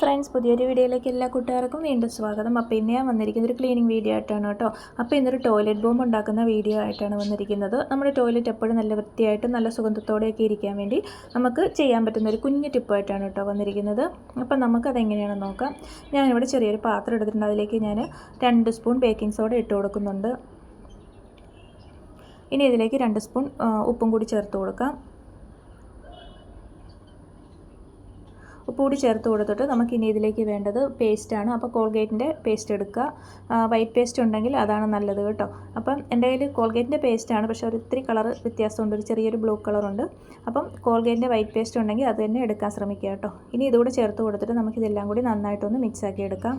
Friends, പുതിയൊരു വീഡിയോയിലേക്ക് എല്ലാ കൂട്ടുകാർക്കും വീണ്ടും സ്വാഗതം. അപ്പോൾ ഇന്ന് ഞാൻ വന്നിരിക്കുന്നത് ഒരു ക്ലീനിങ് വീഡിയോ ആയിട്ടാണ് കേട്ടോ. അപ്പോൾ ഇന്നൊരു ടോയ്ലറ്റ് ബോംബ് ഉണ്ടാക്കുന്ന വീഡിയോ ആയിട്ടാണ് വന്നിരിക്കുന്നത്. നമ്മുടെ ടോയ്ലറ്റ് എപ്പോഴും നല്ല വൃത്തിയായിട്ടും നല്ല സുഗന്ധത്തോടെയൊക്കെ ഇരിക്കാൻ വേണ്ടി നമുക്ക് ചെയ്യാൻ പറ്റുന്ന ഒരു കുഞ്ഞു ടിപ്പായിട്ടാണ് കേട്ടോ വന്നിരിക്കുന്നത്. അപ്പം നമുക്കതെങ്ങനെയാണെന്ന് നോക്കാം. ഞാനിവിടെ ചെറിയൊരു പാത്രം എടുത്തിട്ടുണ്ട്. അതിലേക്ക് ഞാൻ 2 സ്പൂൺ ബേക്കിംഗ് സോഡ ഇട്ട് കൊടുക്കുന്നുണ്ട്. ഇനി ഇതിലേക്ക് 2 സ്പൂൺ ഉപ്പും കൂടി ചേർത്ത് കൊടുക്കാം. ഉപ്പ് കൂടി ചേർത്ത് കൊടുത്തിട്ട് നമുക്കിനി ഇതിലേക്ക് വേണ്ടത് പേസ്റ്റാണ്. അപ്പോൾ കോൾഗേറ്റിൻ്റെ പേസ്റ്റ് എടുക്കുക. വൈറ്റ് പേസ്റ്റ് ഉണ്ടെങ്കിൽ അതാണ് നല്ലത് കേട്ടോ. അപ്പം എൻ്റെ കയ്യിൽ കോൾഗേറ്റിൻ്റെ പേസ്റ്റാണ്, പക്ഷേ ഒരു ഇത്തിരി കളർ വ്യത്യാസമുണ്ട്, ഒരു ചെറിയൊരു ബ്ലൂ കളറുണ്ട്. അപ്പം കോൾഗേറ്റിൻ്റെ വൈറ്റ് പേസ്റ്റ് ഉണ്ടെങ്കിൽ അത് തന്നെ എടുക്കാൻ ശ്രമിക്കുക കേട്ടോ. ഇനി ഇതുകൂടെ ചേർത്ത് കൊടുത്തിട്ട് നമുക്കിതെല്ലാം കൂടി നന്നായിട്ടൊന്ന് മിക്സാക്കി എടുക്കാം.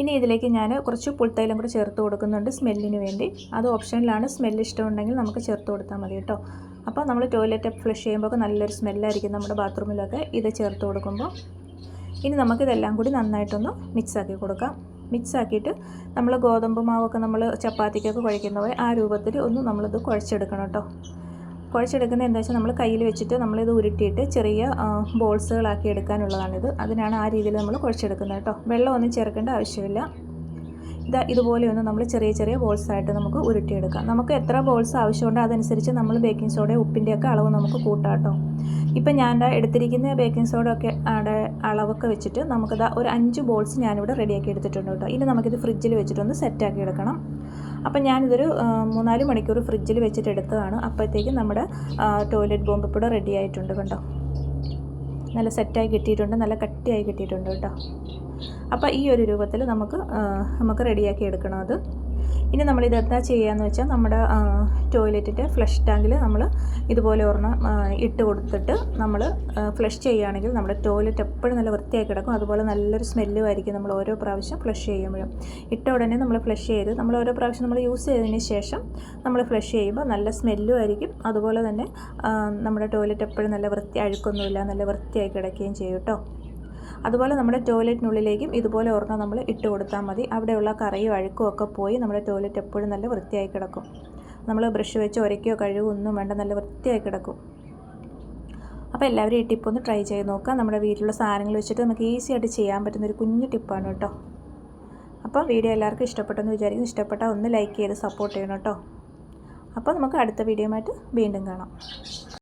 ഇനി ഇതിലേക്ക് ഞാൻ കുറച്ച് പുൽത്തൈലം കൂടി ചേർത്ത് കൊടുക്കുന്നുണ്ട് സ്മെല്ലിന് വേണ്ടി. അത് ഓപ്ഷനിലാണ്, സ്മെല്ല് ഇഷ്ടമുണ്ടെങ്കിൽ നമുക്ക് ചേർത്ത് കൊടുത്താൽ മതി കേട്ടോ. അപ്പോൾ നമ്മൾ ടോയ്ലറ്റ് ഫ്ലഷ് ചെയ്യുമ്പോൾ നല്ലൊരു സ്മെല്ലായിരിക്കും നമ്മുടെ ബാത്റൂമിലൊക്കെ ഇത് ചേർത്ത് കൊടുക്കുമ്പോൾ. ഇനി നമുക്കിതെല്ലാം കൂടി നന്നായിട്ടൊന്ന് മിക്സാക്കി കൊടുക്കാം. മിക്സാക്കിയിട്ട് നമ്മൾ ഗോതമ്പ് മാവൊക്കെ നമ്മൾ ചപ്പാത്തിക്കൊക്കെ കുഴയ്ക്കുന്ന പോലെ ആ രൂപത്തിൽ ഒന്ന് നമ്മളിത് കുഴച്ചെടുക്കണം കേട്ടോ. കുഴച്ചെടുക്കുന്നത് എന്താ വെച്ചാൽ നമ്മൾ കയ്യിൽ വെച്ചിട്ട് നമ്മളിത് ഉരുട്ടിയിട്ട് ചെറിയ ബോൾസുകളാക്കി എടുക്കാനുള്ളതാണിത്. അതിനാണ് ആ രീതിയിൽ നമ്മൾ കുഴച്ചെടുക്കുന്നത് കേട്ടോ. വെള്ളമൊന്നും ചേർക്കേണ്ട ആവശ്യമില്ല. ഇതുപോലെ ഒന്ന് നമ്മൾ ചെറിയ ചെറിയ ബോൾസായിട്ട് നമുക്ക് ഉരുട്ടിയെടുക്കാം. നമുക്ക് എത്ര ബോൾസ് ആവശ്യമുണ്ടോ അതനുസരിച്ച് നമ്മൾ ബേക്കിംഗ് സോഡ ഉപ്പിൻ്റെയൊക്കെ അളവ് നമുക്ക് കൂട്ടാം കേട്ടോ. ഇപ്പം ഞാൻ എടുത്തിരിക്കുന്ന ബേക്കിംഗ് സോഡ ഒക്കെ അളവൊക്കെ വെച്ചിട്ട് നമുക്കിത് ഒരു 5 ബോൾസ് ഞാനിവിടെ റെഡിയാക്കി എടുത്തിട്ടുണ്ട് കേട്ടോ. ഇനി നമുക്കിത് ഫ്രിഡ്ജിൽ വെച്ചിട്ടൊന്ന് സെറ്റാക്കി എടുക്കണം. അപ്പം ഞാനിതൊരു 3-4 മണിക്കൂർ ഫ്രിഡ്ജിൽ വെച്ചിട്ട് എടുത്തതാണ്. അപ്പോഴത്തേക്കും നമ്മുടെ ടോയ്ലറ്റ് ബോംബ് ഇപ്പോൾ റെഡി ആയിട്ടുണ്ട് കണ്ടോ. നല്ല സെറ്റായി കിട്ടിയിട്ടുണ്ട്, നല്ല കട്ടിയായി കിട്ടിയിട്ടുണ്ട് കേട്ടോ. അപ്പോൾ ഈ ഒരു രൂപത്തിൽ നമുക്ക് റെഡിയാക്കി എടുക്കണം അത്. ഇനി നമ്മളിതെന്താ ചെയ്യുകയെന്ന് വെച്ചാൽ നമ്മുടെ ടോയ്ലറ്റിൻ്റെ ഫ്ലഷ് ടാങ്കിൽ നമ്മൾ ഇതുപോലെ ഒരെണ്ണം ഇട്ട് കൊടുത്തിട്ട് നമ്മൾ ഫ്ലഷ് ചെയ്യുകയാണെങ്കിൽ നമ്മുടെ ടോയ്ലറ്റ് എപ്പോഴും നല്ല വൃത്തിയായി കിടക്കും. അതുപോലെ നല്ലൊരു സ്മെല്ലും ആയിരിക്കും നമ്മൾ ഓരോ പ്രാവശ്യം ഫ്ലഷ് ചെയ്യുമ്പോഴും. ഇട്ട ഉടനെ നമ്മൾ ഫ്ലഷ് ചെയ്ത് നമ്മൾ ഓരോ പ്രാവശ്യം നമ്മൾ യൂസ് ചെയ്തതിന് ശേഷം നമ്മൾ ഫ്ലഷ് ചെയ്യുമ്പോൾ നല്ല സ്മെല്ലും ആയിരിക്കും. അതുപോലെ തന്നെ നമ്മുടെ ടോയ്ലറ്റ് എപ്പോഴും നല്ല അഴുക്കൊന്നുമില്ല, നല്ല വൃത്തിയായി കിടക്കുകയും ചെയ്യും കേട്ടോ. അതുപോലെ നമ്മുടെ ടോയ്ലറ്റിനുള്ളിലേക്കും ഇതുപോലെ ഒരെണ്ണം നമ്മൾ ഇട്ട് കൊടുത്താൽ മതി. അവിടെയുള്ള കറയും അഴുക്കും ഒക്കെ പോയി നമ്മുടെ ടോയ്ലറ്റ് എപ്പോഴും നല്ല വൃത്തിയായി കിടക്കും. നമ്മൾ ബ്രഷ് വെച്ച് ഉരയ്ക്കുകയോ കഴുകുകയോ ഒന്നും വേണ്ട, നല്ല വൃത്തിയായി കിടക്കും. അപ്പോൾ എല്ലാവരും ഈ ടിപ്പ് ഒന്ന് ട്രൈ ചെയ്ത് നോക്കുക. നമ്മുടെ വീട്ടിലുള്ള സാധനങ്ങൾ വെച്ചിട്ട് നമുക്ക് ഈസി ആയിട്ട് ചെയ്യാൻ പറ്റുന്നൊരു കുഞ്ഞു ടിപ്പാണ് കേട്ടോ. അപ്പോൾ വീഡിയോ എല്ലാവർക്കും ഇഷ്ടപ്പെട്ടെന്ന് വിചാരിക്കുന്നു. ഇഷ്ടപ്പെട്ടാൽ ഒന്ന് ലൈക്ക് ചെയ്ത് സപ്പോർട്ട് ചെയ്യണം കേട്ടോ. അപ്പോൾ നമുക്ക് അടുത്ത വീഡിയോയുമായിട്ട് വീണ്ടും കാണാം.